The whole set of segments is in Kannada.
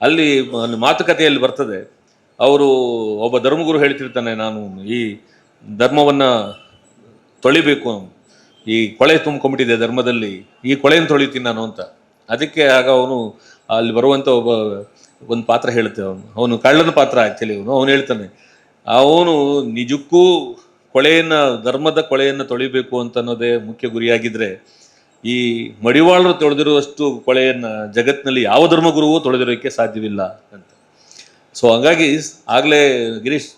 ಅಲ್ಲಿ ಮಾತುಕತೆಯಲ್ಲಿ ಬರ್ತದೆ, ಅವರು ಒಬ್ಬ ಧರ್ಮಗುರು ಹೇಳ್ತಿರ್ತಾನೆ, ನಾನು ಈ ಧರ್ಮವನ್ನ ತೊಳಿಬೇಕು, ಈ ಕೊಳೆ ತುಂಬಿಕೊಂಡ್ಬಿಟ್ಟಿದೆ ಧರ್ಮದಲ್ಲಿ, ಈ ಕೊಳೆಯನ್ನು ತೊಳಿತೀನಿ ನಾನು ಅಂತ. ಅದಕ್ಕೆ ಆಗ ಅವನು ಅಲ್ಲಿ ಬರುವಂತ ಒಬ್ಬ ಒಂದು ಪಾತ್ರ ಹೇಳ್ತೇವೆ, ಅವನು ಕಳ್ಳನ ಪಾತ್ರ ಆಕ್ಚುಲಿ. ಅವನು ಹೇಳ್ತಾನೆ, ಅವನು ನಿಜಕ್ಕೂ ಕೊಳೆಯನ್ನ, ಧರ್ಮದ ಕೊಳೆಯನ್ನು ತೊಳಿಬೇಕು ಅಂತ ಅನ್ನೋದೇ ಮುಖ್ಯ ಗುರಿಯಾಗಿದ್ರೆ ಈ ಮಡಿವಾಳರು ತೊಳೆದಿರುವಷ್ಟು ಕೊಳೆಯನ್ನ ಜಗತ್ತಿನಲ್ಲಿ ಯಾವ ಧರ್ಮಗುರುವೂ ತೊಳೆದಿರೋಕ್ಕೆ ಸಾಧ್ಯವಿಲ್ಲ ಅಂತ. ಸೊ ಹಾಗಾಗಿ ಆಗ್ಲೇ ಗಿರೀಶ್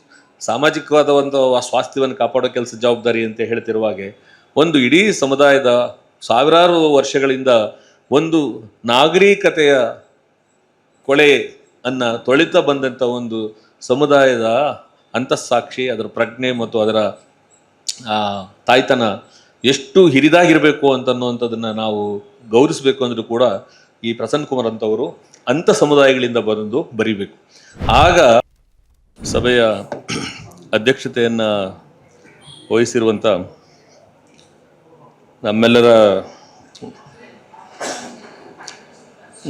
ಸಾಮಾಜಿಕವಾದ ಒಂದು ಸ್ವಾಸ್ಥ್ಯವನ್ನು ಕಾಪಾಡೋ ಕೆಲಸ ಜವಾಬ್ದಾರಿ ಅಂತ ಹೇಳ್ತಿರುವಾಗೆ, ಒಂದು ಇಡೀ ಸಮುದಾಯದ ಸಾವಿರಾರು ವರ್ಷಗಳಿಂದ ಒಂದು ನಾಗರಿಕತೆಯ ಕೊಳೆ ಅನ್ನ ತೊಳಿತಾ ಬಂದಂಥ ಒಂದು ಸಮುದಾಯದ ಅಂತಃಸಾಕ್ಷಿ, ಅದರ ಪ್ರಜ್ಞೆ ಮತ್ತು ಅದರ ತಾಯ್ತನ ಎಷ್ಟು ಹಿರಿದಾಗಿರಬೇಕು ಅಂತನ್ನುವಂಥದ್ದನ್ನ ನಾವು ಗೌರವಿಸಬೇಕು ಅಂದ್ರೂ ಕೂಡ ಈ ಪ್ರಸನ್ನ ಕುಮಾರ್ ಅಂತವರು ಅಂಥ ಸಮುದಾಯಗಳಿಂದ ಬಂದು ಬರಿಬೇಕು. ಆಗ ಸಭೆಯ ಅಧ್ಯಕ್ಷತೆಯನ್ನ ವಹಿಸಿರುವಂಥ ನಮ್ಮೆಲ್ಲರ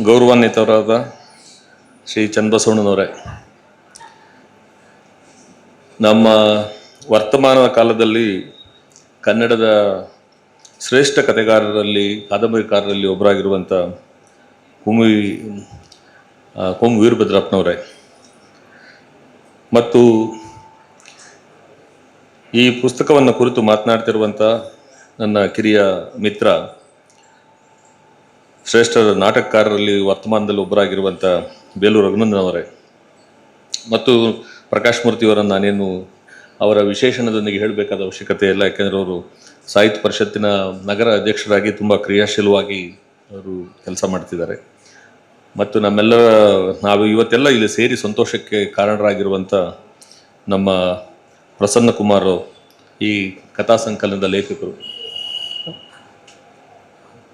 ಗೌರವಾನ್ವಿತರಾದ ಶ್ರೀ ಚನ್ನಬಸವಣ್ಣನವರೇ, ನಮ್ಮ ವರ್ತಮಾನದ ಕಾಲದಲ್ಲಿ ಕನ್ನಡದ ಶ್ರೇಷ್ಠ ಕಥೆಗಾರರಲ್ಲಿ, ಕಾದಂಬರಿಕಾರರಲ್ಲಿ ಒಬ್ಬರಾಗಿರುವಂಥ ಕೋಮು ವೀರಭದ್ರಪ್ಪನವರೇ, ಮತ್ತು ಈ ಪುಸ್ತಕವನ್ನು ಕುರಿತು ಮಾತನಾಡ್ತಿರುವಂಥ ನನ್ನ ಕಿರಿಯ ಮಿತ್ರ, ಶ್ರೇಷ್ಠ ನಾಟಕಕಾರರಲ್ಲಿ ವರ್ತಮಾನದಲ್ಲಿ ಒಬ್ಬರಾಗಿರುವಂಥ ಬೇಲೂರು ರಘುನಂದನ್ ಅವರೇ, ಮತ್ತು ಪ್ರಕಾಶ್ ಮೂರ್ತಿಯವರನ್ನು ನಾನೇನು ಅವರ ವಿಶೇಷಣದೊಂದಿಗೆ ಹೇಳಬೇಕಾದ ಅವಶ್ಯಕತೆ ಇಲ್ಲ, ಯಾಕೆಂದರೆ ಅವರು ಸಾಹಿತ್ಯ ಪರಿಷತ್ತಿನ ನಗರ ಅಧ್ಯಕ್ಷರಾಗಿ ತುಂಬ ಕ್ರಿಯಾಶೀಲವಾಗಿ ಅವರು ಕೆಲಸ ಮಾಡ್ತಿದ್ದಾರೆ. ಮತ್ತು ನಾವು ಇವತ್ತೆಲ್ಲ ಇಲ್ಲಿ ಸೇರಿ ಸಂತೋಷಕ್ಕೆ ಕಾರಣರಾಗಿರುವಂಥ ನಮ್ಮ ಪ್ರಸನ್ನ ಕುಮಾರ್, ಈ ಕಥಾ ಸಂಕಲನದ ಲೇಖಕರು,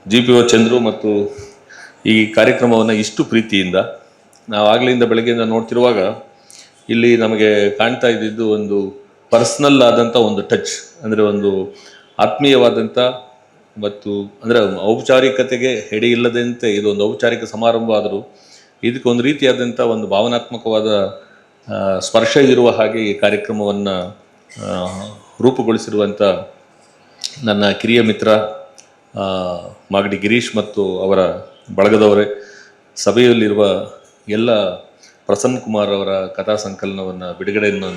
GPO ಚಂದ್ರು, ಮತ್ತು ಈ ಕಾರ್ಯಕ್ರಮವನ್ನು ಇಷ್ಟು ಪ್ರೀತಿಯಿಂದ ನಾವು ಆಗ್ಲಿಂದ ಬೆಳಗ್ಗೆಯಿಂದ ನೋಡ್ತಿರುವಾಗ ಇಲ್ಲಿ ನಮಗೆ ಕಾಣ್ತಾ ಇದ್ದಿದ್ದು ಒಂದು ಪರ್ಸ್ನಲ್ ಆದಂಥ ಒಂದು ಟಚ್, ಅಂದರೆ ಒಂದು ಆತ್ಮೀಯವಾದಂಥ, ಮತ್ತು ಅಂದರೆ ಔಪಚಾರಿಕತೆಗೆ ಹೆಡೆ ಇಲ್ಲದಂತೆ ಇದೊಂದು ಔಪಚಾರಿಕ ಸಮಾರಂಭ ಆದರೂ ಇದಕ್ಕೆ ಒಂದು ರೀತಿಯಾದಂಥ ಒಂದು ಭಾವನಾತ್ಮಕವಾದ ಸ್ಪರ್ಶ ಇರುವ ಹಾಗೆ ಈ ಕಾರ್ಯಕ್ರಮವನ್ನು ರೂಪುಗೊಳಿಸಿರುವಂಥ ನನ್ನ ಕಿರಿಯ ಮಿತ್ರ ಮಾಗಡಿ ಗಿರೀಶ್ ಮತ್ತು ಅವರ ಬಳಗದವರೇ, ಸಭೆಯಲ್ಲಿರುವ ಎಲ್ಲ ಪ್ರಸನ್ನ ಕುಮಾರ್ ಅವರ ಕಥಾ ಸಂಕಲನವನ್ನು ಬಿಡುಗಡೆಯನ್ನು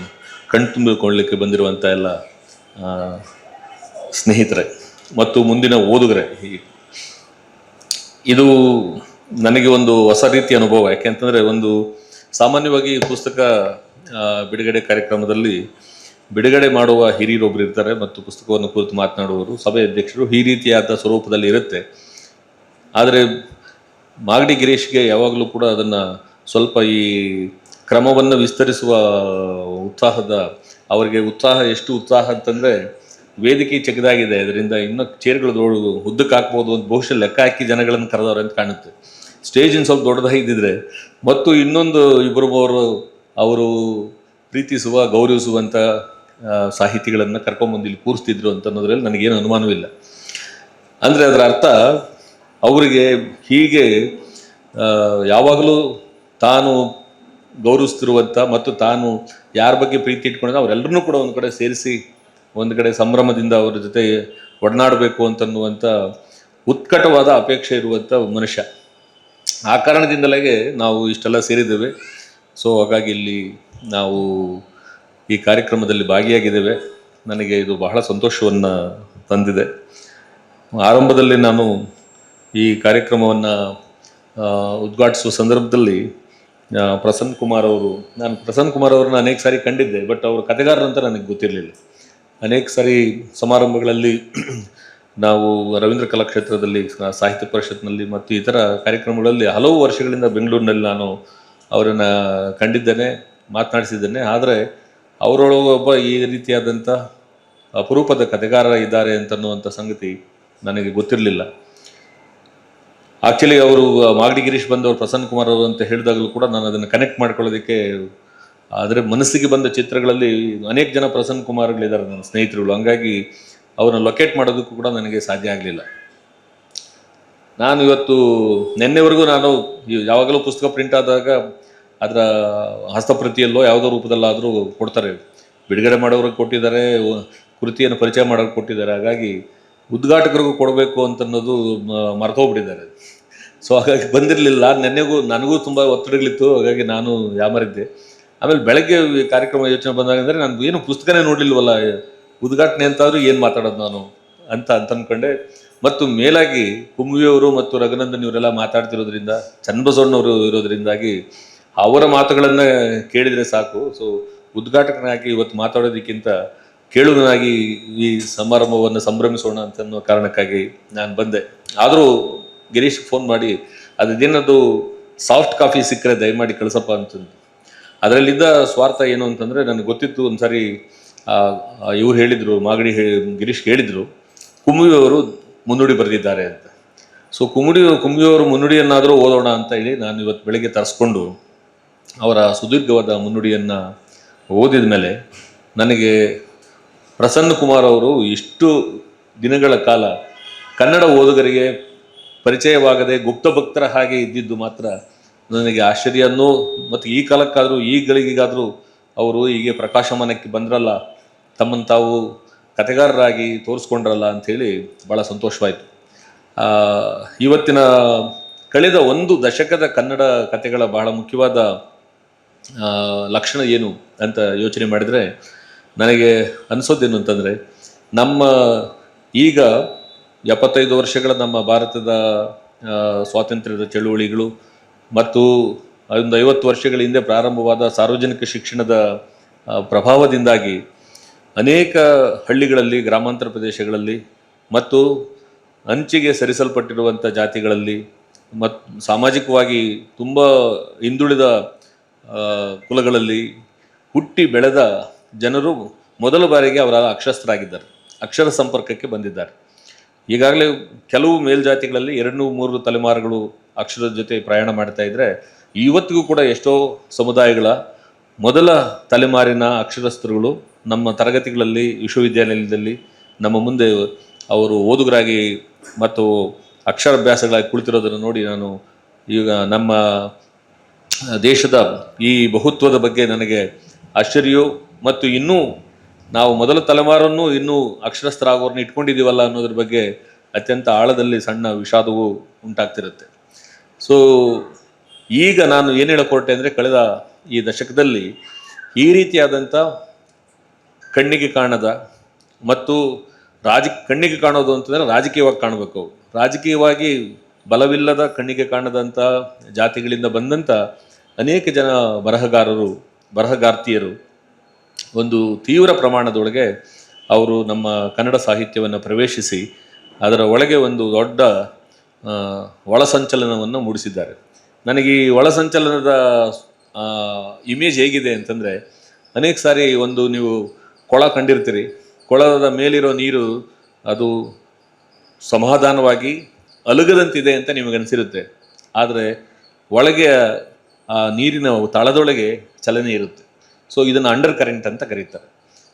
ಕಣ್ತುಂಬಿಕೊಳ್ಳಲಿಕ್ಕೆ ಬಂದಿರುವಂಥ ಎಲ್ಲ ಸ್ನೇಹಿತರೆ ಮತ್ತು ಮುಂದಿನ ಓದುಗರೆ, ಇದು ನನಗೆ ಒಂದು ಹೊಸ ರೀತಿಯ ಅನುಭವ. ಯಾಕೆಂತಂದರೆ ಒಂದು ಸಾಮಾನ್ಯವಾಗಿ ಪುಸ್ತಕ ಬಿಡುಗಡೆ ಕಾರ್ಯಕ್ರಮದಲ್ಲಿ ಬಿಡುಗಡೆ ಮಾಡುವ ಹಿರಿಯರೊಬ್ಬರು ಇರ್ತಾರೆ ಮತ್ತು ಪುಸ್ತಕವನ್ನು ಕುರಿತು ಮಾತನಾಡುವವರು, ಸಭೆ ಅಧ್ಯಕ್ಷರು, ಈ ರೀತಿಯಾದ ಸ್ವರೂಪದಲ್ಲಿ ಇರುತ್ತೆ. ಆದರೆ ಮಾಗಡಿ ಗಿರೀಶ್ಗೆ ಯಾವಾಗಲೂ ಕೂಡ ಅದನ್ನು ಸ್ವಲ್ಪ ಈ ಕ್ರಮವನ್ನು ವಿಸ್ತರಿಸುವ ಅವರಿಗೆ ಎಷ್ಟು ಉತ್ಸಾಹ ಅಂತಂದರೆ, ವೇದಿಕೆ ಚಿಕ್ಕದಾಗಿದೆ, ಅದರಿಂದ ಇನ್ನೂ ಚೇರ್ಗಳು ಉದ್ದಕ್ಕೆ ಹಾಕ್ಬೋದು ಅಂತ ಬಹುಶಃ ಲೆಕ್ಕ ಹಾಕಿ ಜನಗಳನ್ನು ಕರೆದವ್ರೆ ಅಂತ ಕಾಣುತ್ತೆ. ಸ್ಟೇಜಿನ ಸ್ವಲ್ಪ ದೊಡ್ಡದಾಗಿದ್ದಿದ್ರೆ ಮತ್ತು ಇನ್ನೊಂದು ಇಬ್ಬರು ಮೂವರು ಅವರು ಪ್ರೀತಿಸುವ, ಗೌರವಿಸುವಂಥ ಸಾಹಿತಿಗಳನ್ನು ಕರ್ಕೊಂಬಂದು ಇಲ್ಲಿ ಕೂರಿಸ್ತಿದ್ರು ಅಂತ ಅನ್ನೋದ್ರಲ್ಲಿ ನನಗೇನು ಅನುಮಾನವಿಲ್ಲ. ಅಂದರೆ ಅದರ ಅರ್ಥ ಅವರಿಗೆ ಹೀಗೆ ಯಾವಾಗಲೂ ತಾನು ಗೌರವಿಸ್ತಿರುವಂಥ ಮತ್ತು ತಾನು ಯಾರ ಬಗ್ಗೆ ಪ್ರೀತಿ ಇಟ್ಕೊಂಡಿದ್ದ ಅವರೆಲ್ಲರನ್ನೂ ಕೂಡ ಒಂದು ಕಡೆ ಸೇರಿಸಿ ಒಂದು ಕಡೆ ಸಂಭ್ರಮದಿಂದ ಅವರ ಜೊತೆ ಒಡನಾಡಬೇಕು ಅಂತನ್ನುವಂಥ ಉತ್ಕಟವಾದ ಅಪೇಕ್ಷೆ ಇರುವಂಥ ಮನುಷ್ಯ. ಆ ಕಾರಣದಿಂದಲೇ ನಾವು ಇಷ್ಟೆಲ್ಲ ಸೇರಿದ್ದೇವೆ. ಸೊ ಹಾಗಾಗಿ ಇಲ್ಲಿ ನಾವು ಈ ಕಾರ್ಯಕ್ರಮದಲ್ಲಿ ಭಾಗಿಯಾಗಿದ್ದೇವೆ. ನನಗೆ ಇದು ಬಹಳ ಸಂತೋಷವನ್ನು ತಂದಿದೆ. ಆರಂಭದಲ್ಲಿ ನಾನು ಈ ಕಾರ್ಯಕ್ರಮವನ್ನು ಉದ್ಘಾಟಿಸುವ ಸಂದರ್ಭದಲ್ಲಿ ನಾನು ಪ್ರಸನ್ನ ಕುಮಾರ್ ಅವರನ್ನ ಅನೇಕ ಸಾರಿ ಕಂಡಿದ್ದೆ, ಬಟ್ ಅವರು ಕಥೆಗಾರರಂತ ನನಗೆ ಗೊತ್ತಿರಲಿಲ್ಲ. ಅನೇಕ ಸಾರಿ ಸಮಾರಂಭಗಳಲ್ಲಿ ನಾವು ರವೀಂದ್ರ ಕಲಾಕ್ಷೇತ್ರದಲ್ಲಿ, ಸಾಹಿತ್ಯ ಪರಿಷತ್ನಲ್ಲಿ ಮತ್ತು ಇತರ ಕಾರ್ಯಕ್ರಮಗಳಲ್ಲಿ ಹಲವು ವರ್ಷಗಳಿಂದ ಬೆಂಗಳೂರಿನಲ್ಲಿ ನಾನು ಅವರನ್ನು ಕಂಡಿದ್ದೇನೆ, ಮಾತನಾಡಿಸಿದ್ದೇನೆ. ಆದರೆ ಅವರೊಳಗೊಬ್ಬ ಈ ರೀತಿಯಾದಂಥ ಅಪರೂಪದ ಕಥೆಗಾರ ಇದ್ದಾರೆ ಅಂತನ್ನುವಂಥ ಸಂಗತಿ ನನಗೆ ಗೊತ್ತಿರಲಿಲ್ಲ. ಆಕ್ಚುಲಿ ಅವರು ಮಾಗಡಿ ಗಿರೀಶ್ ಬಂದವರು ಪ್ರಸನ್ನ ಕುಮಾರ್ ಅವರು ಅಂತ ಹೇಳಿದಾಗಲೂ ಕೂಡ ನಾನು ಅದನ್ನು ಕನೆಕ್ಟ್ ಮಾಡ್ಕೊಳ್ಳೋದಕ್ಕೆ, ಆದರೆ ಮನಸ್ಸಿಗೆ ಬಂದ ಚಿತ್ರಗಳಲ್ಲಿ ಅನೇಕ ಜನ ಪ್ರಸನ್ನ ಕುಮಾರ್ಗಳಿದ್ದಾರೆ ನನ್ನ ಸ್ನೇಹಿತರುಗಳು, ಹಂಗಾಗಿ ಅವ್ರನ್ನ ಲೊಕೇಟ್ ಮಾಡೋದಕ್ಕೂ ಕೂಡ ನನಗೆ ಸಾಧ್ಯ ಆಗಲಿಲ್ಲ. ನಾನು ಇವತ್ತು ನಿನ್ನೆವರೆಗೂ ನಾನು ಯಾವಾಗಲೂ ಪುಸ್ತಕ ಪ್ರಿಂಟ್ ಆದಾಗ ಅದರ ಹಸ್ತಪ್ರತಿಯಲ್ಲೋ ಯಾವುದೋ ರೂಪದಲ್ಲಾದರೂ ಕೊಡ್ತಾರೆ, ಬಿಡುಗಡೆ ಮಾಡೋರಿಗೆ ಕೊಟ್ಟಿದ್ದಾರೆ, ಕೃತಿಯನ್ನು ಪರಿಚಯ ಮಾಡೋರಿಗೆ ಕೊಟ್ಟಿದ್ದಾರೆ. ಹಾಗಾಗಿ ಉದ್ಘಾಟಕರಿಗೂ ಕೊಡಬೇಕು ಅಂತನ್ನೋದು ಮರ್ತೋಗ್ಬಿಟ್ಟಿದ್ದಾರೆ. ಸೊ ಹಾಗಾಗಿ ಬಂದಿರಲಿಲ್ಲ. ನನಗೂ ತುಂಬ ಒತ್ತಡಗಳಿತ್ತು, ಹಾಗಾಗಿ ನಾನು ಯಾಮರಿದ್ದೆ. ಆಮೇಲೆ ಬೆಳಗ್ಗೆ ಕಾರ್ಯಕ್ರಮ ಯೋಚನೆ ಬಂದಾಗ ಅಂದರೆ ನಾನು ಏನು ಪುಸ್ತಕನೇ ನೋಡಲಿಲ್ವಲ್ಲ, ಉದ್ಘಾಟನೆ ಅಂತಾದರೂ ಏನು ಮಾತಾಡೋದು ನಾನು ಅಂತ ಅಂದ್ಕೊಂಡೆ. ಮತ್ತು ಮೇಲಾಗಿ ಕುಂಬಿಯವರು ಮತ್ತು ರಘುನಂದನ್ ಇವರೆಲ್ಲ ಮಾತಾಡ್ತಿರೋದ್ರಿಂದ, ಚನ್ನಬಸವಣ್ಣವರು ಇರೋದ್ರಿಂದಾಗಿ ಅವರ ಮಾತುಗಳನ್ನು ಕೇಳಿದರೆ ಸಾಕು. ಸೊ ಉದ್ಘಾಟಕನಾಗಿ ಇವತ್ತು ಮಾತಾಡೋದಕ್ಕಿಂತ ಕೇಳುಗನಾಗಿ ಈ ಸಮಾರಂಭವನ್ನು ಸಂಭ್ರಮಿಸೋಣ ಅಂತನ್ನೋ ಕಾರಣಕ್ಕಾಗಿ ನಾನು ಬಂದೆ. ಆದರೂ ಗಿರೀಶ್ ಫೋನ್ ಮಾಡಿ ಅದೇನದು ಸಾಫ್ಟ್ ಕಾಫಿ ಸಿಕ್ಕರೆ ದಯಮಾಡಿ ಕಳಿಸಪ್ಪ ಅಂತಂದು. ಅದರಲ್ಲಿದ್ದ ಸ್ವಾರ್ಥ ಏನು ಅಂತಂದರೆ, ನನಗೆ ಗೊತ್ತಿತ್ತು ಒಂದ್ಸಾರಿ ಇವ್ರು ಹೇಳಿದರು, ಗಿರೀಶ್ ಹೇಳಿದರು, ಕುಂಬಿಯವರು ಮುನ್ನುಡಿ ಬರೆದಿದ್ದಾರೆ ಅಂತ. ಸೊ ಕುಂಬಿಯವರು ಮುನ್ನುಡಿಯನ್ನಾದರೂ ಓದೋಣ ಅಂತ ಹೇಳಿ ನಾನು ಇವತ್ತು ಬೆಳಗ್ಗೆ ತರಿಸ್ಕೊಂಡು ಅವರ ಸುದೀರ್ಘವಾದ ಮುನ್ನುಡಿಯನ್ನು ಓದಿದ ಮೇಲೆ ನನಗೆ ಪ್ರಸನ್ನ ಕುಮಾರ್ ಅವರು ಇಷ್ಟು ದಿನಗಳ ಕಾಲ ಕನ್ನಡ ಓದುಗರಿಗೆ ಪರಿಚಯವಾಗದೆ ಗುಪ್ತ ಭಕ್ತರ ಹಾಗೆ ಇದ್ದಿದ್ದು ಮಾತ್ರ ನನಗೆ ಆಶ್ಚರ್ಯನೂ, ಮತ್ತು ಈ ಕಾಲಕ್ಕಾದರೂ ಈ ಗಳಿಗೆಗಾದರೂ ಅವರು ಹೀಗೆ ಪ್ರಕಾಶಮಾನಕ್ಕೆ ಬಂದ್ರಲ್ಲ, ತಮ್ಮನ್ನು ತಾವು ಕಥೆಗಾರರಾಗಿ ತೋರಿಸ್ಕೊಂಡ್ರಲ್ಲ ಅಂಥೇಳಿ ಭಾಳ ಸಂತೋಷವಾಯಿತು. ಇವತ್ತಿನ ಕಳೆದ ಒಂದು ದಶಕದ ಕನ್ನಡ ಕಥೆಗಳ ಬಹಳ ಮುಖ್ಯವಾದ ಲಕ್ಷಣ ಏನು ಅಂತ ಯೋಚನೆ ಮಾಡಿದರೆ ನನಗೆ ಅನಿಸೋದೇನು ಅಂತಂದರೆ, ನಮ್ಮ ಈಗ 75 ವರ್ಷಗಳ ನಮ್ಮ ಭಾರತದ ಸ್ವಾತಂತ್ರ್ಯದ ಚಳುವಳಿಗಳು ಮತ್ತು ಒಂದು 50 ವರ್ಷಗಳ ಹಿಂದೆ ಪ್ರಾರಂಭವಾದ ಸಾರ್ವಜನಿಕ ಶಿಕ್ಷಣದ ಪ್ರಭಾವದಿಂದಾಗಿ ಅನೇಕ ಹಳ್ಳಿಗಳಲ್ಲಿ, ಗ್ರಾಮಾಂತರ ಪ್ರದೇಶಗಳಲ್ಲಿ ಮತ್ತು ಅಂಚಿಗೆ ಸರಿಸಲ್ಪಟ್ಟಿರುವಂಥ ಜಾತಿಗಳಲ್ಲಿ ಮತ್ತು ಸಾಮಾಜಿಕವಾಗಿ ತುಂಬ ಹಿಂದುಳಿದ ಕುಲಗಳಲ್ಲಿ ಹುಟ್ಟಿ ಬೆಳೆದ ಜನರು ಮೊದಲ ಬಾರಿಗೆ ಅವರ ಅಕ್ಷರಸ್ಥರಾಗಿದ್ದಾರೆ, ಅಕ್ಷರ ಸಂಪರ್ಕಕ್ಕೆ ಬಂದಿದ್ದಾರೆ. ಈಗಾಗಲೇ ಕೆಲವು ಮೇಲ್ಜಾತಿಗಳಲ್ಲಿ 2-3 ತಲೆಮಾರುಗಳು ಅಕ್ಷರದ ಜೊತೆ ಪ್ರಯಾಣ ಮಾಡ್ತಾ ಇದ್ದರೆ, ಇವತ್ತಿಗೂ ಕೂಡ ಎಷ್ಟೋ ಸಮುದಾಯಗಳ ಮೊದಲ ತಲೆಮಾರಿನ ಅಕ್ಷರಸ್ಥರುಗಳು ನಮ್ಮ ತರಗತಿಗಳಲ್ಲಿ, ವಿಶ್ವವಿದ್ಯಾನಿಲಯದಲ್ಲಿ ನಮ್ಮ ಮುಂದೆ ಅವರು ಓದುಗರಾಗಿ ಮತ್ತು ಅಕ್ಷರಾಭ್ಯಾಸಗಳಾಗಿ ಕುಳಿತಿರೋದನ್ನು ನೋಡಿ ನಾನು ಈಗ ನಮ್ಮ ದೇಶದ ಈ ಬಹುತ್ವದ ಬಗ್ಗೆ ನನಗೆ ಆಶ್ಚರ್ಯವೂ ಮತ್ತು ಇನ್ನೂ ನಾವು ಮೊದಲ ತಲೆಮಾರನ್ನು ಇನ್ನೂ ಅಕ್ಷರಸ್ಥರಾಗೋರನ್ನ ಇಟ್ಕೊಂಡಿದ್ದೀವಲ್ಲ ಅನ್ನೋದ್ರ ಬಗ್ಗೆ ಅತ್ಯಂತ ಆಳದಲ್ಲಿ ಸಣ್ಣ ವಿಷಾದವೂ ಉಂಟಾಗ್ತಿರುತ್ತೆ. ಸೊ ಈಗ ನಾನು ಏನು ಹೇಳಕೊಟ್ಟೆ ಅಂದರೆ, ಕಳೆದ ಈ ದಶಕದಲ್ಲಿ ಈ ರೀತಿಯಾದಂಥ ಕಣ್ಣಿಗೆ ಕಾಣದ ಮತ್ತು ಕಣ್ಣಿಗೆ ಕಾಣೋದು ಅಂತಂದರೆ ರಾಜಕೀಯವಾಗಿ ಕಾಣಬೇಕು, ರಾಜಕೀಯವಾಗಿ ಬಲವಿಲ್ಲದ ಕಣ್ಣಿಗೆ ಕಾಣದಂಥ ಜಾತಿಗಳಿಂದ ಬಂದಂಥ ಅನೇಕ ಜನ ಬರಹಗಾರ್ತಿಯರು ಒಂದು ತೀವ್ರ ಪ್ರಮಾಣದೊಳಗೆ ಅವರು ನಮ್ಮ ಕನ್ನಡ ಸಾಹಿತ್ಯವನ್ನು ಪ್ರವೇಶಿಸಿ ಅದರ ಒಳಗೆ ಒಂದು ದೊಡ್ಡ ಒಳಸಂಚಲನವನ್ನು ಮೂಡಿಸಿದ್ದಾರೆ. ನನಗೆ ಈ ಒಳಸಂಚಲನದ ಇಮೇಜ್ ಹೇಗಿದೆ ಅಂತಂದರೆ, ಅನೇಕ ಸಾರಿ ನೀವು ಕೊಳ ಕಂಡಿರ್ತೀರಿ, ಕೊಳದ ಮೇಲಿರೋ ನೀರು ಅದು ಸಮಾಧಾನವಾಗಿ ಅಲುಗದಂತಿದೆ ಅಂತ ನಿಮಗನ್ಸಿರುತ್ತೆ, ಆದರೆ ಒಳಗೆ ಆ ನೀರಿನ ತಳದೊಳಗೆ ಚಲನೆ ಇರುತ್ತೆ. ಸೊ ಇದನ್ನು ಅಂಡರ್ ಕರೆಂಟ್ ಅಂತ ಕರೀತಾರೆ.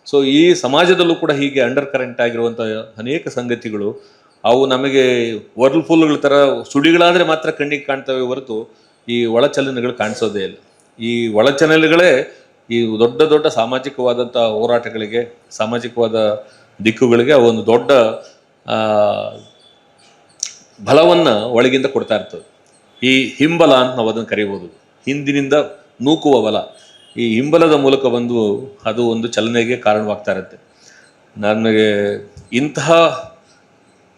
ಸೊ ಈ ಸಮಾಜದಲ್ಲೂ ಕೂಡ ಹೀಗೆ ಅಂಡರ್ ಕರೆಂಟ್ ಆಗಿರುವಂಥ ಅನೇಕ ಸಂಗತಿಗಳು ಅವು ನಮಗೆ ವರ್ಲ್ಫುಲ್ಗಳ ಥರ ಸುಡಿಗಳಾದರೆ ಮಾತ್ರ ಕಣ್ಣಿಗೆ ಕಾಣ್ತವೆ ಹೊರತು ಈ ಒಳಚಲನೆಗಳು ಕಾಣಿಸೋದೇ ಇಲ್ಲ. ಈ ಒಳಚಲನೆಗಳೇ ಈ ದೊಡ್ಡ ದೊಡ್ಡ ಸಾಮಾಜಿಕವಾದಂಥ ಹೋರಾಟಗಳಿಗೆ, ಸಾಮಾಜಿಕವಾದ ದಿಕ್ಕುಗಳಿಗೆ ಒಂದು ದೊಡ್ಡ ಬಲವನ್ನು ಒಳಗಿಂದ ಕೊಡ್ತಾ ಇರ್ತದೆ. ಈ ಹಿಂಬಲ ಅಂತ ನಾವು ಅದನ್ನು ಕರೀಬೋದು, ಹಿಂದಿನಿಂದ ನೂಕುವ ಬಲ. ಈ ಹಿಂಬಲದ ಮೂಲಕ ಬಂದು ಅದು ಒಂದು ಚಲನೆಗೆ ಕಾರಣವಾಗ್ತಾ ಇರುತ್ತೆ. ನನಗೆ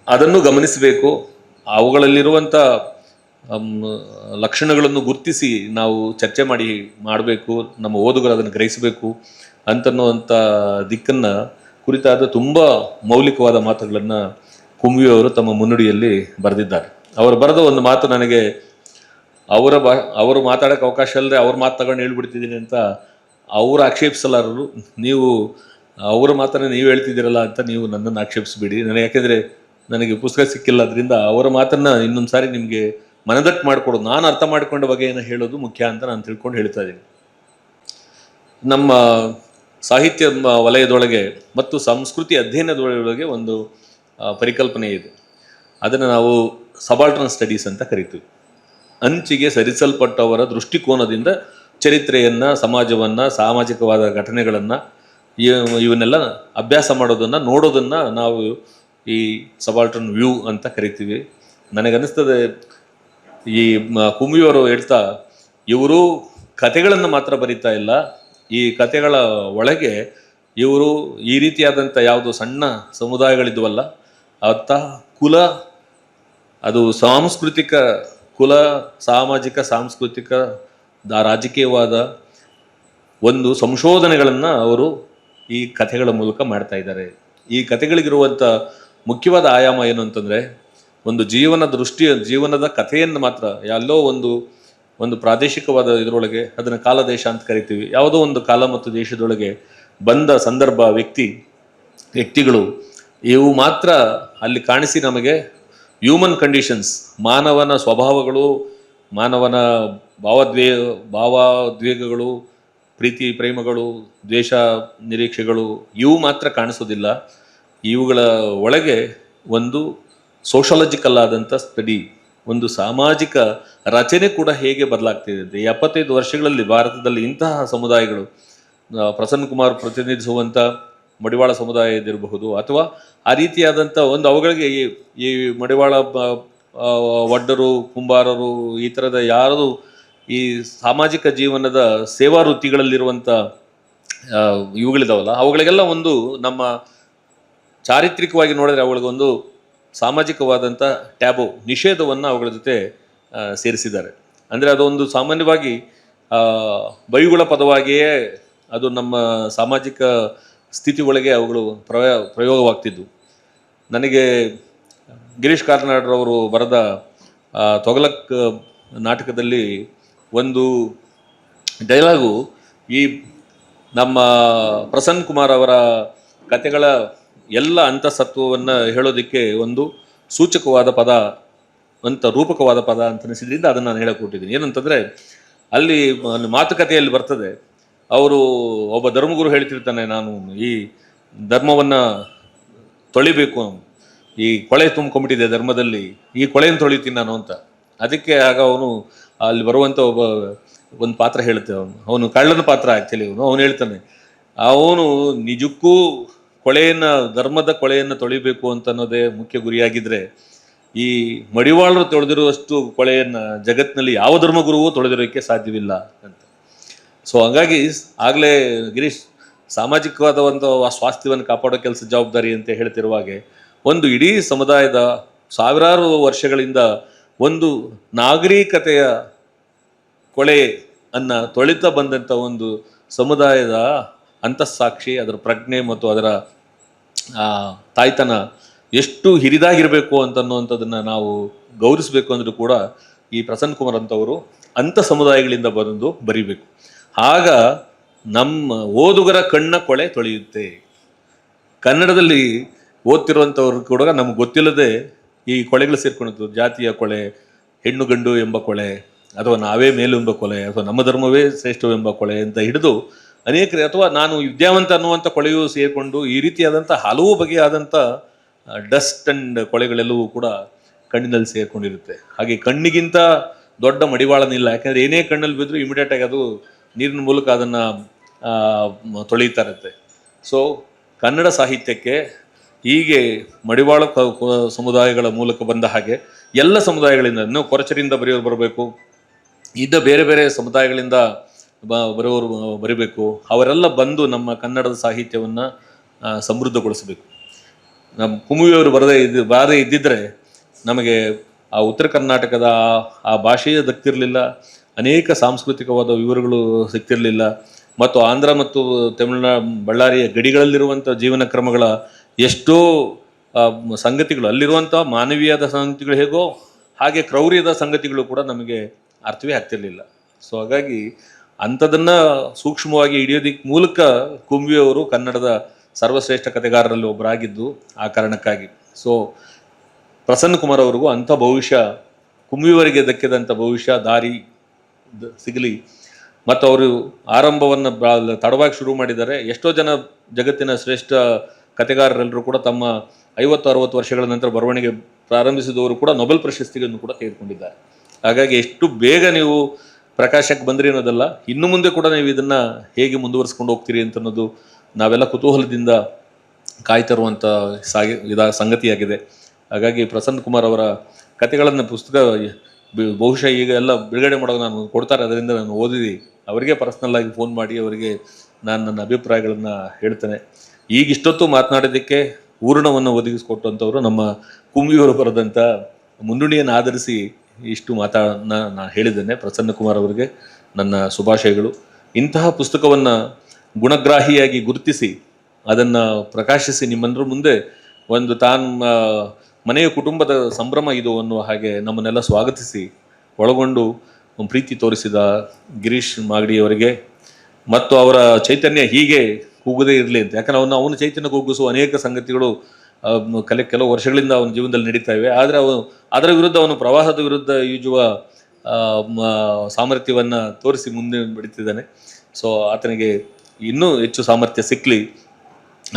ಅದನ್ನು ಗಮನಿಸಬೇಕು, ಅವುಗಳಲ್ಲಿರುವಂಥ ಲಕ್ಷಣಗಳನ್ನು ಗುರುತಿಸಿ ನಾವು ಚರ್ಚೆ ಮಾಡಬೇಕು, ನಮ್ಮ ಓದುಗರು ಅದನ್ನು ಗ್ರಹಿಸಬೇಕು ಅಂತನ್ನುವಂಥ ದಿಕ್ಕನ್ನು ಕುರಿತಾದ ತುಂಬ ಮೌಲಿಕವಾದ ಮಾತುಗಳನ್ನು ಕುಂಬಿಯವರು ತಮ್ಮ ಮುನ್ನುಡಿಯಲ್ಲಿ ಬರೆದಿದ್ದಾರೆ. ಅವರು ಬರೆದ ಒಂದು ಮಾತು ನನಗೆ ಅವರು ಮಾತಾಡೋಕ್ಕೆ ಅವಕಾಶ ಇಲ್ಲದೆ ಅವ್ರ ಮಾತು ತಗೊಂಡು ಹೇಳ್ಬಿಡ್ತಿದ್ದೀನಿ ಅಂತ ಅವರು ಆಕ್ಷೇಪಿಸಲಾರರು. ನೀವು ಅವರ ಮಾತನ್ನು ನೀವು ಹೇಳ್ತಿದ್ದೀರಲ್ಲ ಅಂತ ನೀವು ನನ್ನನ್ನು ಆಕ್ಷೇಪಿಸ್ಬಿಡಿ. ಯಾಕೆಂದರೆ ನನಗೆ ಪುಸ್ತಕ ಸಿಕ್ಕಿಲ್ಲ, ಅದರಿಂದ ಅವರ ಮಾತನ್ನು ಇನ್ನೊಂದು ಸಾರಿ ನಿಮಗೆ ಮನದಟ್ಟು ಮಾಡಿಕೊಡೋದು, ನಾನು ಅರ್ಥ ಮಾಡಿಕೊಂಡ ಬಗೆಯನ್ನು ಹೇಳೋದು ಮುಖ್ಯ ಅಂತ ನಾನು ತಿಳ್ಕೊಂಡು ಹೇಳ್ತಾ ಇದ್ದೀನಿ. ನಮ್ಮ ಸಾಹಿತ್ಯ ವಲಯದೊಳಗೆ ಮತ್ತು ಸಂಸ್ಕೃತಿ ಅಧ್ಯಯನದೊಳಗೆ ಒಂದು ಪರಿಕಲ್ಪನೆ ಇದೆ. ಅದನ್ನು ನಾವು ಸಬಾಲ್ಟರ್ನ್ ಸ್ಟಡೀಸ್ ಅಂತ ಕರಿತೀವಿ. ಅಂಚಿಗೆ ಸರಿಸಲ್ಪಟ್ಟವರ ದೃಷ್ಟಿಕೋನದಿಂದ ಚರಿತ್ರೆಯನ್ನು, ಸಮಾಜವನ್ನು, ಸಾಮಾಜಿಕವಾದ ಘಟನೆಗಳನ್ನು ಇವನ್ನೆಲ್ಲ ಅಭ್ಯಾಸ ಮಾಡೋದನ್ನು, ನೋಡೋದನ್ನು ನಾವು ಈ ಸಬಾಲ್ಟರ್ನ್ ವ್ಯೂ ಅಂತ ಕರಿತೀವಿ. ನನಗನ್ನಿಸ್ತದೆ ಈ ಕುಂಬಿಯವರು ಹೇಳ್ತಾ, ಇವರು ಕತೆಗಳನ್ನು ಮಾತ್ರ ಬರಿತಾ ಇಲ್ಲ, ಈ ಕತೆಗಳ ಒಳಗೆ ಇವರು ಈ ರೀತಿಯಾದಂಥ ಯಾವುದು ಸಣ್ಣ ಸಮುದಾಯಗಳಿದ್ವಲ್ಲ, ಅತ್ತ ಕುಲ, ಅದು ಸಾಂಸ್ಕೃತಿಕ ಕುಲ, ಸಾಮಾಜಿಕ ಸಾಂಸ್ಕೃತಿಕ ರಾಜಕೀಯವಾದ ಒಂದು ಸಂಶೋಧನೆಗಳನ್ನು ಅವರು ಈ ಕಥೆಗಳ ಮೂಲಕ ಮಾಡ್ತಾ ಇದ್ದಾರೆ. ಈ ಕಥೆಗಳಿಗಿರುವಂಥ ಮುಖ್ಯವಾದ ಆಯಾಮ ಏನು ಅಂತಂದರೆ, ಒಂದು ಜೀವನದ ಕಥೆಯನ್ನು ಮಾತ್ರ ಎಲ್ಲೋ ಒಂದು ಪ್ರಾದೇಶಿಕವಾದ ಇದರೊಳಗೆ, ಅದನ್ನು ಕಾಲ ದೇಶ ಅಂತ ಕರಿತೀವಿ, ಯಾವುದೋ ಒಂದು ಕಾಲ ಮತ್ತು ದೇಶದೊಳಗೆ ಬಂದ ಸಂದರ್ಭ, ವ್ಯಕ್ತಿಗಳು ಇವು ಮಾತ್ರ ಅಲ್ಲಿ ಕಾಣಿಸಿ ನಮಗೆ ಹ್ಯೂಮನ್ ಕಂಡೀಷನ್ಸ್, ಮಾನವನ ಸ್ವಭಾವಗಳು, ಮಾನವನ ಭಾವೋದ್ವೇಗಗಳು, ಪ್ರೀತಿ ಪ್ರೇಮಗಳು, ದ್ವೇಷ ನಿರೀಕ್ಷೆಗಳು ಇವು ಮಾತ್ರ ಕಾಣಿಸೋದಿಲ್ಲ. ಇವುಗಳ ಒಳಗೆ ಒಂದು ಸೋಷಾಲಜಿಕಲ್ ಆದಂಥ ಸ್ಟಡಿ, ಒಂದು ಸಾಮಾಜಿಕ ರಚನೆ ಕೂಡ ಹೇಗೆ ಬದಲಾಗ್ತಿದೆ. 75 ವರ್ಷಗಳಲ್ಲಿ ಭಾರತದಲ್ಲಿ ಇಂತಹ ಸಮುದಾಯಗಳು, ಪ್ರಸನ್ನ ಕುಮಾರ್ ಪ್ರತಿನಿಧಿಸುವಂಥ ಮಡಿವಾಳ ಸಮುದಾಯ ಇದಿರಬಹುದು, ಅಥವಾ ಆ ರೀತಿಯಾದಂಥ ಅವುಗಳಿಗೆ ಈ ಮಡಿವಾಳ ವಡ್ಡರು, ಕುಂಬಾರರು, ಈ ಥರದ ಯಾರು ಈ ಸಾಮಾಜಿಕ ಜೀವನದ ಸೇವಾ ವೃತ್ತಿಗಳಲ್ಲಿರುವಂಥ ಇವುಗಳಿದಾವಲ್ಲ, ಅವುಗಳಿಗೆಲ್ಲ ನಮ್ಮ ಚಾರಿತ್ರಿಕವಾಗಿ ನೋಡಿದ್ರೆ ಅವುಗಳಿಗೊಂದು ಸಾಮಾಜಿಕವಾದಂಥ ಟ್ಯಾಬು, ನಿಷೇಧವನ್ನು ಅವುಗಳ ಜೊತೆ ಸೇರಿಸಿದ್ದಾರೆ. ಅಂದರೆ ಅದೊಂದು ಸಾಮಾನ್ಯವಾಗಿ ಬೈಗುಳ ಪದವಾಗಿಯೇ ಅದು ನಮ್ಮ ಸಾಮಾಜಿಕ ಸ್ಥಿತಿ ಒಳಗೆ ಅವುಗಳು ಪ್ರಯೋಗವಾಗ್ತಿದ್ವು. ನನಗೆ ಗಿರೀಶ್ ಕಾರ್ನಾಡ್ರವರು ಬರೆದ ತೊಗಲಕ್ ನಾಟಕದಲ್ಲಿ ಒಂದು ಡೈಲಾಗು ಈ ನಮ್ಮ ಪ್ರಸನ್ನ ಕುಮಾರ್ ಅವರ ಕತೆಗಳ ಎಲ್ಲ ಅಂತಸತ್ವವನ್ನು ಹೇಳೋದಕ್ಕೆ ಒಂದು ಸೂಚಕವಾದ ಪದ ಅಂತ, ರೂಪಕವಾದ ಪದ ಅಂತ ಅನಿಸಿದ್ರಿಂದ ಅದನ್ನು ನಾನು ಹೇಳಕ್ಕೆ ಕೊಟ್ಟಿದ್ದೀನಿ. ಏನಂತಂದರೆ, ಅಲ್ಲಿ ಮಾತುಕತೆಯಲ್ಲಿ ಬರ್ತದೆ, ಅವರು ಒಬ್ಬ ಧರ್ಮಗುರು ಹೇಳ್ತಿರ್ತಾನೆ, ನಾನು ಈ ಧರ್ಮವನ್ನು ತೊಳಿಬೇಕು, ಈ ಕೊಳೆ ತುಂಬ್ಕೊಂಡ್ಬಿಟ್ಟಿದೆ ಧರ್ಮದಲ್ಲಿ, ಈ ಕೊಳೆಯನ್ನು ತೊಳಿತೀನಿ ನಾನು ಅಂತ. ಅದಕ್ಕೆ ಆಗ ಅವನು ಅಲ್ಲಿ ಬರುವಂಥ ಒಂದು ಪಾತ್ರ ಹೇಳ್ತೇವೆ, ಅವನು ಕಳ್ಳನ ಪಾತ್ರ ಆ್ಯಕ್ಚುಲಿ. ಅವನು ಹೇಳ್ತಾನೆ, ಅವನು ನಿಜಕ್ಕೂ ಧರ್ಮದ ಕೊಳೆಯನ್ನು ತೊಳಿಬೇಕು ಅಂತ ಅನ್ನೋದೇ ಮುಖ್ಯ ಗುರಿಯಾಗಿದ್ದರೆ, ಈ ಮಡಿವಾಳರು ತೊಳೆದಿರುವಷ್ಟು ಕೊಳೆಯನ್ನು ಜಗತ್ತಿನಲ್ಲಿ ಯಾವ ಧರ್ಮಗುರುವೂ ತೊಳೆದಿರೋಕ್ಕೆ ಸಾಧ್ಯವಿಲ್ಲ ಅಂತ. ಸೊ ಹಾಗಾಗಿ ಆಗಲೇ ಗಿರೀಶ್ ಸಾಮಾಜಿಕವಾದ ಸ್ವಾಸ್ಥ್ಯವನ್ನು ಕಾಪಾಡೋ ಕೆಲಸ ಜವಾಬ್ದಾರಿ ಅಂತ ಹೇಳ್ತಿರುವಾಗೆ, ಒಂದು ಇಡೀ ಸಮುದಾಯದ ಸಾವಿರಾರು ವರ್ಷಗಳಿಂದ ಒಂದು ನಾಗರಿಕತೆಯ ಕೊಳೆ ತೊಳಿತಾ ಬಂದಂಥ ಒಂದು ಸಮುದಾಯದ ಅಂತಸ್ಸಾಕ್ಷಿ, ಅದರ ಪ್ರಜ್ಞೆ ಮತ್ತು ಅದರ ತಾಯ್ತನ ಎಷ್ಟು ಹಿರಿದಾಗಿರಬೇಕು ಅಂತನ್ನುವಂಥದ್ದನ್ನು ನಾವು ಗೌರವಿಸಬೇಕು ಅಂದರೂ ಕೂಡ ಈ ಪ್ರಸನ್ನ ಕುಮಾರ್ ಅಂತವರು ಅಂಥ ಸಮುದಾಯಗಳಿಂದ ಬಂದು ಬರೀಬೇಕು. ಆಗ ನಮ್ಮ ಓದುಗರ ಕಣ್ಣ ಕೊಳೆ ತೊಳೆಯುತ್ತೆ. ಕನ್ನಡದಲ್ಲಿ ಓದ್ತಿರುವಂಥವ್ರು ಕೂಡ ನಮ್ಗೆ ಗೊತ್ತಿಲ್ಲದೆ ಈ ಕೊಳೆಗಳು ಸೇರ್ಕೊಂಡಿತ್ತು. ಜಾತಿಯ ಕೊಳೆ, ಹೆಣ್ಣು ಗಂಡು ಎಂಬ ಕೊಳೆ, ಅಥವಾ ನಾವೇ ಮೇಲು ಎಂಬ ಕೊಳೆ, ಅಥವಾ ನಮ್ಮ ಧರ್ಮವೇ ಶ್ರೇಷ್ಠವೆಂಬ ಕೊಳೆ ಅಂತ ಹಿಡಿದು ಅನೇಕರು, ಅಥವಾ ನಾನು ವಿದ್ಯಾವಂತ ಅನ್ನುವಂಥ ಕೊಳೆಯೂ ಸೇರಿಕೊಂಡು ಈ ರೀತಿಯಾದಂಥ ಹಲವು ಬಗೆಯಾದಂಥ ಡಸ್ಟ್ ಅಂಡ್ ಕೊಳೆಗಳೆಲ್ಲವೂ ಕೂಡ ಕಣ್ಣಿನಲ್ಲಿ ಸೇರ್ಕೊಂಡಿರುತ್ತೆ. ಹಾಗೆ ಕಣ್ಣಿಗಿಂತ ದೊಡ್ಡ ಮಡಿವಾಳನಿಲ್ಲ. ಯಾಕಂದರೆ ಏನೇ ಕಣ್ಣಲ್ಲಿ ಬಿದ್ದರೂ ಇಮಿಡಿಯೇಟಾಗಿ ಅದು ನೀರಿನ ಮೂಲಕ ಅದನ್ನು ತೊಳೀತಾ ಇರುತ್ತೆ. ಸೊ ಕನ್ನಡ ಸಾಹಿತ್ಯಕ್ಕೆ ಹೀಗೆ ಮಡಿವಾಳ ಸಮುದಾಯಗಳ ಮೂಲಕ ಬಂದ ಹಾಗೆ ಎಲ್ಲ ಸಮುದಾಯಗಳಿಂದ, ಇನ್ನೂ ಕೊರಚರಿಂದ ಬರೆಯೋರು ಬರಬೇಕು, ಇದ್ದ ಬೇರೆ ಬೇರೆ ಸಮುದಾಯಗಳಿಂದ ಬರೆಯೋರು ಬರೀಬೇಕು. ಅವರೆಲ್ಲ ಬಂದು ನಮ್ಮ ಕನ್ನಡದ ಸಾಹಿತ್ಯವನ್ನು ಸಮೃದ್ಧಗೊಳಿಸಬೇಕು. ನಮ್ಮ ಕುಂಬಿಯವರು ಬಾರದೇ ಇದ್ದಿದ್ದರೆ ನಮಗೆ ಆ ಉತ್ತರ ಕರ್ನಾಟಕದ ಆ ಭಾಷೆಯೇ ದಕ್ತಿರಲಿಲ್ಲ, ಅನೇಕ ಸಾಂಸ್ಕೃತಿಕವಾದ ವಿವರಗಳು ಸಿಗ್ತಿರಲಿಲ್ಲ, ಮತ್ತು ಆಂಧ್ರ ಮತ್ತು ತಮಿಳುನಾಡು ಬಳ್ಳಾರಿಯ ಗಡಿಗಳಲ್ಲಿರುವಂಥ ಜೀವನ ಕ್ರಮಗಳ ಎಷ್ಟೋ ಸಂಗತಿಗಳು, ಅಲ್ಲಿರುವಂಥ ಮಾನವೀಯದ ಸಂಗತಿಗಳು ಹೇಗೋ ಹಾಗೆ ಕ್ರೌರ್ಯದ ಸಂಗತಿಗಳು ಕೂಡ ನಮಗೆ ಅರ್ಥವೇ ಆಗ್ತಿರಲಿಲ್ಲ. ಸೊ ಹಾಗಾಗಿ ಅಂಥದನ್ನು ಸೂಕ್ಷ್ಮವಾಗಿ ಹಿಡಿಯೋದಕ್ಕೆ ಮೂಲಕ ಕುಂಬಿಯವರು ಕನ್ನಡದ ಸರ್ವಶ್ರೇಷ್ಠ ಕಥೆಗಾರರಲ್ಲಿ ಒಬ್ಬರಾಗಿದ್ದು ಆ ಕಾರಣಕ್ಕಾಗಿ. ಸೊ ಪ್ರಸನ್ನ ಕುಮಾರ್ ಅವ್ರಿಗೂ ಅಂಥ ಭವಿಷ್ಯ, ಕುಂಬಿಯವರಿಗೆ ದಕ್ಕಿದಂಥ ಭವಿಷ್ಯ ದಾರಿ ಸಿಗಲಿ. ಮತ್ತು ಅವರು ಆರಂಭವನ್ನು ತಡವಾಗಿ ಶುರು ಮಾಡಿದ್ದಾರೆ. ಎಷ್ಟೋ ಜನ ಜಗತ್ತಿನ ಶ್ರೇಷ್ಠ ಕಥೆಗಾರರೆಲ್ಲರೂ ಕೂಡ ತಮ್ಮ 50-60 ವರ್ಷಗಳ ನಂತರ ಬರವಣಿಗೆ ಪ್ರಾರಂಭಿಸಿದವರು ಕೂಡ ನೊಬೆಲ್ ಪ್ರಶಸ್ತಿಯನ್ನು ಕೂಡ ತೆಗೆದುಕೊಂಡಿದ್ದಾರೆ. ಹಾಗಾಗಿ ಎಷ್ಟು ಬೇಗ ನೀವು ಪ್ರಕಾಶಕ್ಕೆ ಬಂದ್ರಿ ಅನ್ನೋದಲ್ಲ, ಇನ್ನು ಮುಂದೆ ಕೂಡ ನೀವು ಇದನ್ನ ಹೇಗೆ ಮುಂದುವರಿಸ್ಕೊಂಡು ಹೋಗ್ತೀರಿ ಅಂತ ಅನ್ನೋದು ನಾವೆಲ್ಲ ಕುತೂಹಲದಿಂದ ಕಾಯ್ತಿರುವಂಥ ಸಂಗತಿಯಾಗಿದೆ. ಹಾಗಾಗಿ ಪ್ರಸನ್ನ ಕುಮಾರ್ ಅವರ ಕಥೆಗಳನ್ನು ಪುಸ್ತಕ ಬಹುಶಃ ಈಗ ಎಲ್ಲ ಬಿಡುಗಡೆ ಮಾಡೋದು ನಾನು ಕೊಡ್ತಾರೆ, ಅದರಿಂದ ನಾನು ಓದಿದಿ ಅವರಿಗೆ ಪರ್ಸ್ನಲ್ ಆಗಿ ಫೋನ್ ಮಾಡಿ ಅವರಿಗೆ ನಾನು ನನ್ನ ಅಭಿಪ್ರಾಯಗಳನ್ನು ಹೇಳ್ತೇನೆ. ಈಗ ಇಷ್ಟೊತ್ತು ಮಾತನಾಡೋದಕ್ಕೆ ಪೂರ್ಣವನ್ನು ಒದಗಿಸಿಕೊಟ್ಟಂಥವ್ರು ನಮ್ಮ ಕುಂಬಿಯವರು ಬರೆದಂಥ ಮುನ್ನುಡಿಯನ್ನು ಆಧರಿಸಿ ಇಷ್ಟು ನಾನು ಹೇಳಿದ್ದೇನೆ. ಪ್ರಸನ್ನ ಕುಮಾರ್ ಅವರಿಗೆ ನನ್ನ ಶುಭಾಶಯಗಳು. ಇಂತಹ ಪುಸ್ತಕವನ್ನು ಗುಣಗ್ರಾಹಿಯಾಗಿ ಗುರುತಿಸಿ ಅದನ್ನು ಪ್ರಕಾಶಿಸಿ ನಿಮ್ಮೆಲ್ಲರ ಮುಂದೆ ಒಂದು ಮನೆಯ ಕುಟುಂಬದ ಸಂಭ್ರಮ ಇದು ಅನ್ನುವ ಹಾಗೆ ನಮ್ಮನ್ನೆಲ್ಲ ಸ್ವಾಗತಿಸಿ ಒಳಗೊಂಡು ಪ್ರೀತಿ ತೋರಿಸಿದ ಗಿರೀಶ್ ಮಾಗಡಿಯವರಿಗೆ ಮತ್ತು ಅವರ ಚೈತನ್ಯ ಹೀಗೆ ಕೂಗದೇ ಇರಲಿ ಅಂತ, ಯಾಕಂದ್ರೆ ಅವನ ಚೈತನ್ಯ ಕೂಗಿಸುವ ಅನೇಕ ಸಂಗತಿಗಳು ಕೆಲವು ವರ್ಷಗಳಿಂದ ಅವನ ಜೀವನದಲ್ಲಿ ನಡೀತಾ ಇವೆ. ಆದರೆ ಅದರ ವಿರುದ್ಧ ಅವನು ಪ್ರವಾಹದ ವಿರುದ್ಧ ಈಜುವ ಸಾಮರ್ಥ್ಯವನ್ನು ತೋರಿಸಿ ಮುಂದೆ ಬಿಡುತ್ತಿದ್ದಾನೆ. ಸೊ ಆತನಿಗೆ ಇನ್ನೂ ಹೆಚ್ಚು ಸಾಮರ್ಥ್ಯ ಸಿಕ್ಕಲಿ,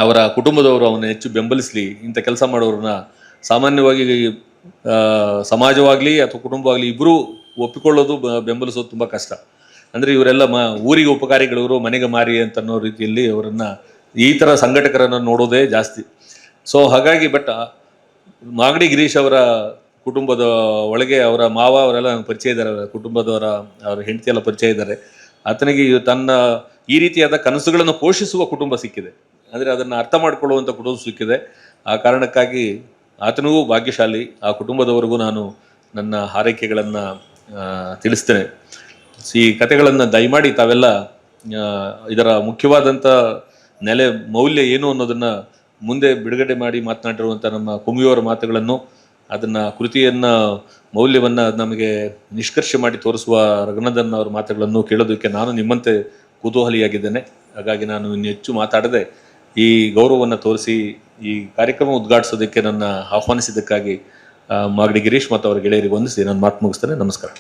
ಅವರ ಕುಟುಂಬದವರು ಅವನ್ನ ಹೆಚ್ಚು ಬೆಂಬಲಿಸಲಿ. ಇಂಥ ಕೆಲಸ ಮಾಡೋರನ್ನ ಸಾಮಾನ್ಯವಾಗಿ ಸಮಾಜವಾಗಲಿ ಅಥವಾ ಕುಟುಂಬವಾಗಲಿ ಇಬ್ಬರೂ ಒಪ್ಪಿಕೊಳ್ಳೋದು ಬೆಂಬಲಿಸೋದು ತುಂಬ ಕಷ್ಟ. ಅಂದರೆ ಇವರೆಲ್ಲ ಊರಿಗೆ ಉಪಕಾರಿಗಳವರು, ಮನೆಗೆ ಮಾರಿ ಅಂತ ಅನ್ನೋ ರೀತಿಯಲ್ಲಿ ಅವರನ್ನು ಈ ಥರ ಸಂಘಟಕರನ್ನು ನೋಡೋದೇ ಜಾಸ್ತಿ. ಸೊ ಹಾಗಾಗಿ ಮಾಗಡಿ ಗಿರೀಶ್ ಅವರ ಕುಟುಂಬದ ಒಳಗೆ ಅವರ ಮಾವ ಅವರೆಲ್ಲ ನನಗೆ ಪರಿಚಯ ಇದ್ದಾರೆ, ಅವರ ಹೆಂಡತಿ ಎಲ್ಲ ಪರಿಚಯ ಇದ್ದಾರೆ. ಆತನಿಗೆ ತನ್ನ ಈ ರೀತಿಯಾದ ಕನಸುಗಳನ್ನು ಪೋಷಿಸುವ ಕುಟುಂಬ ಸಿಕ್ಕಿದೆ, ಅಂದರೆ ಅದನ್ನು ಅರ್ಥ ಮಾಡಿಕೊಳ್ಳುವಂಥ ಕುಟುಂಬ ಸಿಕ್ಕಿದೆ. ಆ ಕಾರಣಕ್ಕಾಗಿ ಆತನಿಗೂ ಭಾಗ್ಯಶಾಲಿ, ಆ ಕುಟುಂಬದವರೆಗೂ ನಾನು ನನ್ನ ಹಾರೈಕೆಗಳನ್ನು ತಿಳಿಸ್ತೇನೆ. ಈ ಕಥೆಗಳನ್ನು ದಯಮಾಡಿ ತಾವೆಲ್ಲ ಇದರ ಮುಖ್ಯವಾದಂಥ ನೆಲೆ ಮೌಲ್ಯ ಏನು ಅನ್ನೋದನ್ನು ಮುಂದೆ ಬಿಡುಗಡೆ ಮಾಡಿ ಮಾತನಾಡಿರುವಂಥ ನಮ್ಮ ಕುಂಬಿಯವರ ಮಾತುಗಳನ್ನು, ಅದನ್ನು ಕೃತಿಯನ್ನು ಮೌಲ್ಯವನ್ನು ನಮಗೆ ನಿಷ್ಕರ್ಷೆ ಮಾಡಿ ತೋರಿಸುವ ರಘುನಂದನ್ ಅವರ ಮಾತುಗಳನ್ನು ಕೇಳೋದಕ್ಕೆ ನಾನು ನಿಮ್ಮಂತೆ ಕುತೂಹಲಿಯಾಗಿದ್ದೇನೆ. ಹಾಗಾಗಿ ನಾನು ಇನ್ನು ಹೆಚ್ಚು ಮಾತಾಡದೆ ಈ ಗೌರವವನ್ನು ತೋರಿಸಿ ಈ ಕಾರ್ಯಕ್ರಮ ಉದ್ಘಾಟಿಸೋದಕ್ಕೆ ನನ್ನ ಆಹ್ವಾನಿಸಿದ್ದಕ್ಕಾಗಿ ಮಾಗಡಿ ಗಿರೀಶ್ ಮತ್ತು ಅವರ ಗೆಳೆಯರಿಗೆ ವಂದಿಸಿ ನಾನು ಮಾತು ಮುಗಿಸ್ತೇನೆ. ನಮಸ್ಕಾರ.